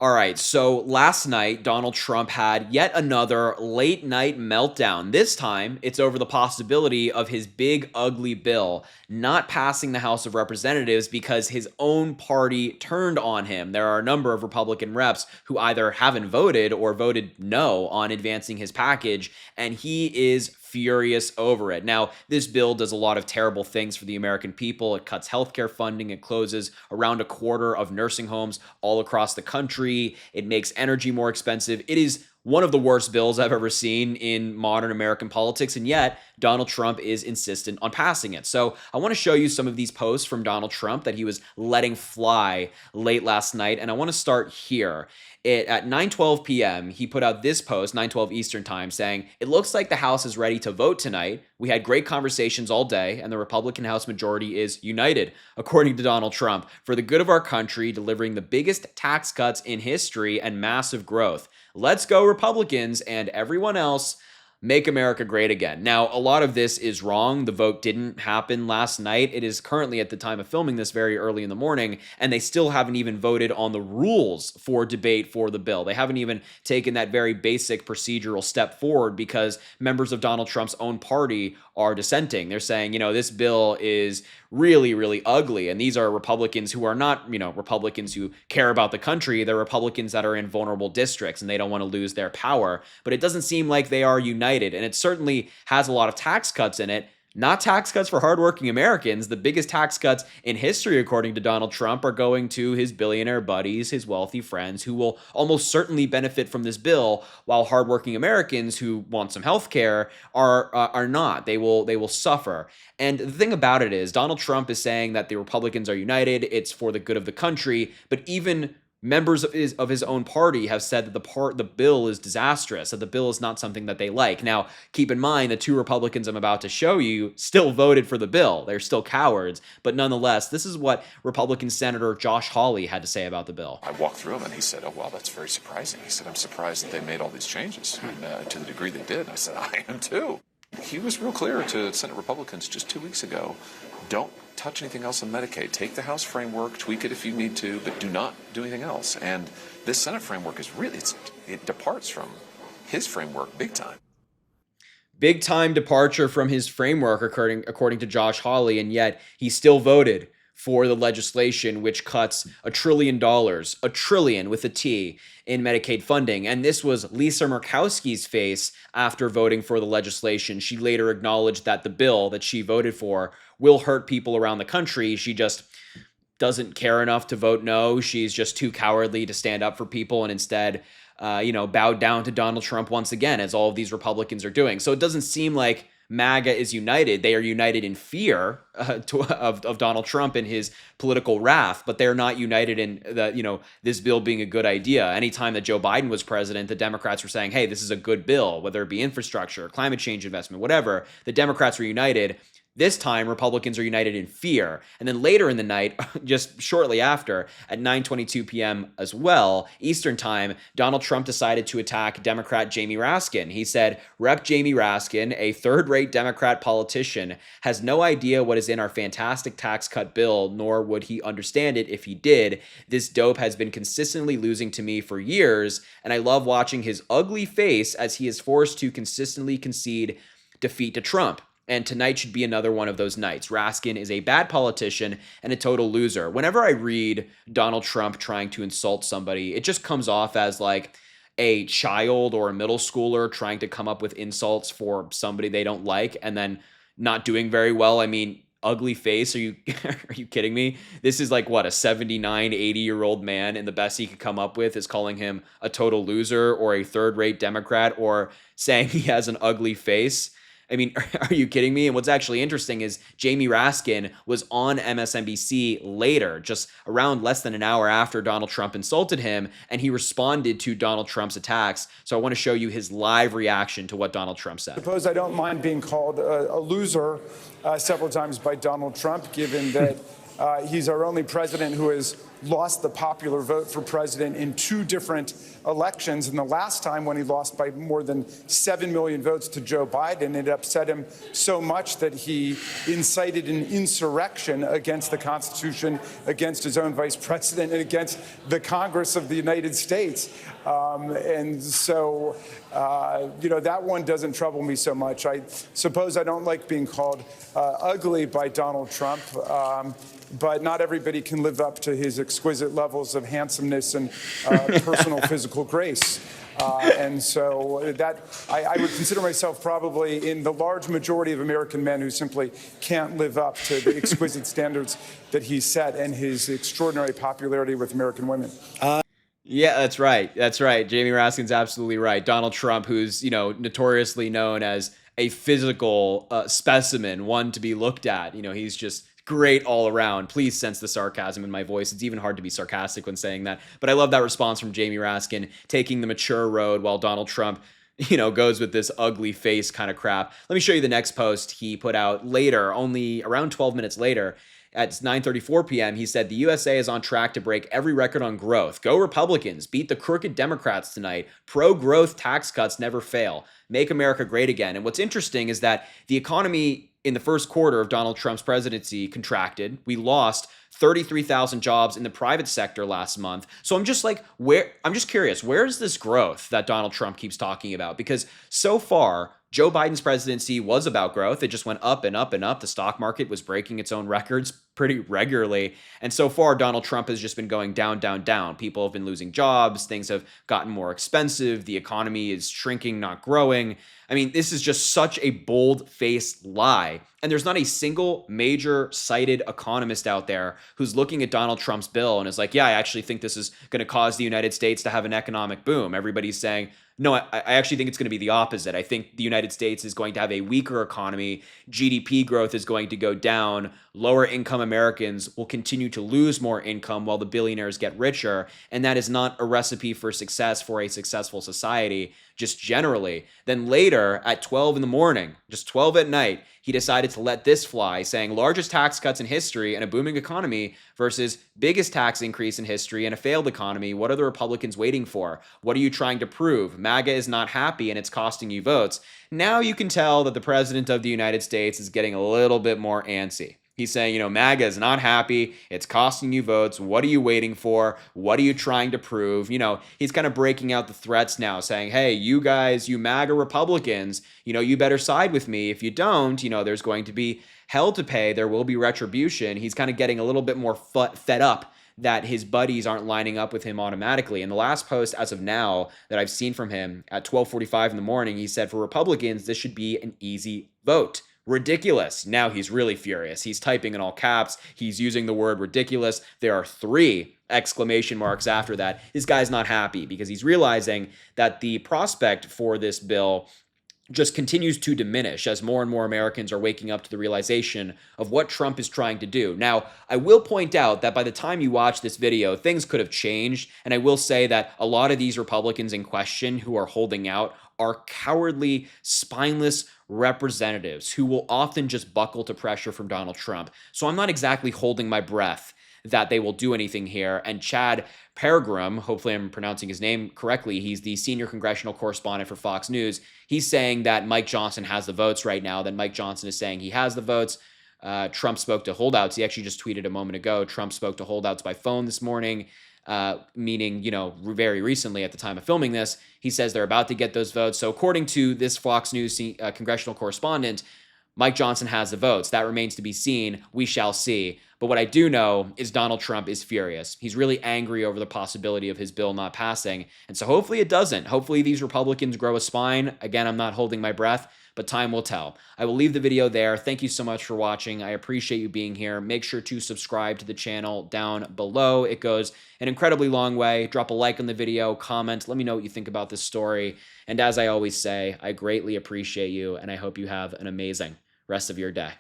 All right, so last night, Donald Trump had yet another late night meltdown. This time, it's over the possibility of his big, ugly bill not passing the House of Representatives because his own party turned on him. There are a number of Republican reps who either haven't voted or voted no on advancing his package, and he is furious over it. Now, this bill does a lot of terrible things for the American people. It cuts healthcare funding, it closes around a quarter of nursing homes all across the country, it makes energy more expensive. It is one of the worst bills I've ever seen in modern American politics, and yet Donald Trump is insistent on passing it. So I want to show you some of these posts from Donald Trump that he was letting fly late last night, and I want to start here. At 9:12 p.m., he put out this post, 9:12 Eastern time, saying, "It looks like the House is ready to vote tonight. We had great conversations all day, and the Republican House majority is united," according to Donald Trump, "for the good of our country, delivering the biggest tax cuts in history and massive growth. Let's go, Republicans, and everyone else. Make America great again." Now, a lot of this is wrong. The vote didn't happen last night. It is currently, at the time of filming this, very early in the morning, and they still haven't even voted on the rules for debate for the bill. They haven't even taken that very basic procedural step forward because members of Donald Trump's own party are dissenting. They're saying, this bill is really, really ugly. And these are Republicans who are not, Republicans who care about the country. They're Republicans that are in vulnerable districts and they don't want to lose their power. But it doesn't seem like they are united. And it certainly has a lot of tax cuts in it. Not tax cuts for hardworking Americans. The biggest tax cuts in history, according to Donald Trump, are going to his billionaire buddies, his wealthy friends, who will almost certainly benefit from this bill, while hardworking Americans who want some health care are not. They will suffer. And the thing about it is, Donald Trump is saying that the Republicans are united. It's for the good of the country. But even members of his own party have said that the bill is disastrous, that the bill is not something that they like. Now, keep in mind, the two Republicans I'm about to show you still voted for the bill. They're still cowards, but nonetheless, this is what Republican Senator Josh Hawley had to say about the bill. I walked through him and he said, "Oh, wow, that's very surprising." He said, "I'm surprised that they made all these changes to the degree they did." And I said, "I am too." He was real clear to Senate Republicans just 2 weeks ago. Don't touch anything else on Medicaid. Take the House framework, tweak it if you need to, but do not do anything else. And this Senate framework is really, it departs from his framework big time. Big time departure from his framework, according to Josh Hawley, and yet he still voted for the legislation which cuts $1 trillion with a T, in Medicaid funding. And this was Lisa Murkowski's face after voting for the legislation. She later acknowledged that the bill that she voted for will hurt people around the country. She just doesn't care enough to vote no. She's just too cowardly to stand up for people and instead bowed down to Donald Trump once again, as all of these Republicans are doing. So it doesn't seem like MAGA is united. They are united in fear of Donald Trump and his political wrath, but they're not united in this bill being a good idea. Anytime that Joe Biden was president, the Democrats were saying, "Hey, this is a good bill," whether it be infrastructure, climate change investment, whatever. The Democrats were united. This time, Republicans are united in fear. And then later in the night, just shortly after, at 9:22 p.m. as well, Eastern time, Donald Trump decided to attack Democrat Jamie Raskin. He said, "Rep. Jamie Raskin, a third-rate Democrat politician, has no idea what is in our fantastic tax cut bill, nor would he understand it if he did. This dope has been consistently losing to me for years, and I love watching his ugly face as he is forced to consistently concede defeat to Trump. And tonight should be another one of those nights. Raskin is a bad politician and a total loser." Whenever I read Donald Trump trying to insult somebody, it just comes off as like a child or a middle schooler trying to come up with insults for somebody they don't like and then not doing very well. I mean, ugly face. Are you are you kidding me? This is like, what, a 79, 80-year-old man, and the best he could come up with is calling him a total loser or a third-rate Democrat or saying he has an ugly face. I mean, are you kidding me? And what's actually interesting is Jamie Raskin was on MSNBC later, just around less than an hour after Donald Trump insulted him, and he responded to Donald Trump's attacks. So I want to show you his live reaction to what Donald Trump said. Suppose I don't mind being called a loser several times by Donald Trump, given that he's our only president who has lost the popular vote for president in 2 different elections. And the last time, when he lost by more than 7 million votes to Joe Biden, it upset him so much that he incited an insurrection against the Constitution, against his own vice president, and against the Congress of the United States. And so, that one doesn't trouble me so much. I suppose I don't like being called ugly by Donald Trump. But not everybody can live up to his exquisite levels of handsomeness and personal physical grace. And so that I would consider myself probably in the large majority of American men who simply can't live up to the exquisite standards that he set and his extraordinary popularity with American women. Yeah, that's right. That's right. Jamie Raskin's absolutely right. Donald Trump, who's, notoriously known as a physical specimen, one to be looked at. He's just great all around. Please sense the sarcasm in my voice. It's even hard to be sarcastic when saying that. But I love that response from Jamie Raskin, taking the mature road while Donald Trump, goes with this ugly face kind of crap. Let me show you the next post he put out later, only around 12 minutes later. At 9:34 p.m., he said, "The USA is on track to break every record on growth. Go Republicans. Beat the crooked Democrats tonight. Pro-growth tax cuts never fail. Make America great again." And what's interesting is that the economy in the first quarter of Donald Trump's presidency contracted. We lost 33,000 jobs in the private sector last month. So I'm just curious, where's this growth that Donald Trump keeps talking about? Because so far, Joe Biden's presidency was about growth. It just went up and up and up. The stock market was breaking its own records pretty regularly. And so far, Donald Trump has just been going down, down, down. People have been losing jobs. Things have gotten more expensive. The economy is shrinking, not growing. I mean, this is just such a bold-faced lie. And there's not a single major cited economist out there who's looking at Donald Trump's bill and is like, yeah, I actually think this is going to cause the United States to have an economic boom. Everybody's saying, no, I actually think it's going to be the opposite. I think the United States is going to have a weaker economy. GDP growth is going to go down. Lower income Americans will continue to lose more income while the billionaires get richer. And that is not a recipe for success for a successful society, just generally. Then later at 12 in the morning, just 12 at night, he decided to let this fly, saying largest tax cuts in history and a booming economy versus biggest tax increase in history and a failed economy. What are the Republicans waiting for? What are you trying to prove? MAGA is not happy and it's costing you votes. Now you can tell that the president of the United States is getting a little bit more antsy. He's saying, MAGA is not happy. It's costing you votes. What are you waiting for? What are you trying to prove? He's kind of breaking out the threats now, saying, hey, you guys, you MAGA Republicans, you better side with me. If you don't, there's going to be hell to pay. There will be retribution. He's kind of getting a little bit more fed up that his buddies aren't lining up with him automatically. And the last post as of now that I've seen from him at 12:45 in the morning, he said, for Republicans, this should be an easy vote. Ridiculous. Now he's really furious. He's typing in all caps. He's using the word ridiculous. There are 3 exclamation marks after that. This guy's not happy because he's realizing that the prospect for this bill just continues to diminish as more and more Americans are waking up to the realization of what Trump is trying to do. Now, I will point out that by the time you watch this video, things could have changed. And I will say that a lot of these Republicans in question who are holding out are cowardly, spineless representatives who will often just buckle to pressure from Donald Trump. So I'm not exactly holding my breath that they will do anything here. And Chad Peregrine, hopefully I'm pronouncing his name correctly, he's the senior congressional correspondent for Fox News. He's saying that Mike Johnson has the votes right now, that Mike Johnson is saying he has the votes. Trump spoke to holdouts. He actually just tweeted a moment ago, Trump spoke to holdouts by phone this morning, meaning, very recently at the time of filming this. He says they're about to get those votes. So according to this Fox News congressional correspondent, Mike Johnson has the votes. That remains to be seen. We shall see. But what I do know is Donald Trump is furious. He's really angry over the possibility of his bill not passing. And so hopefully it doesn't. Hopefully these Republicans grow a spine. Again, I'm not holding my breath, but time will tell. I will leave the video there. Thank you so much for watching. I appreciate you being here. Make sure to subscribe to the channel down below. It goes an incredibly long way. Drop a like on the video, comment, let me know what you think about this story. And as I always say, I greatly appreciate you, and I hope you have an amazing rest of your day.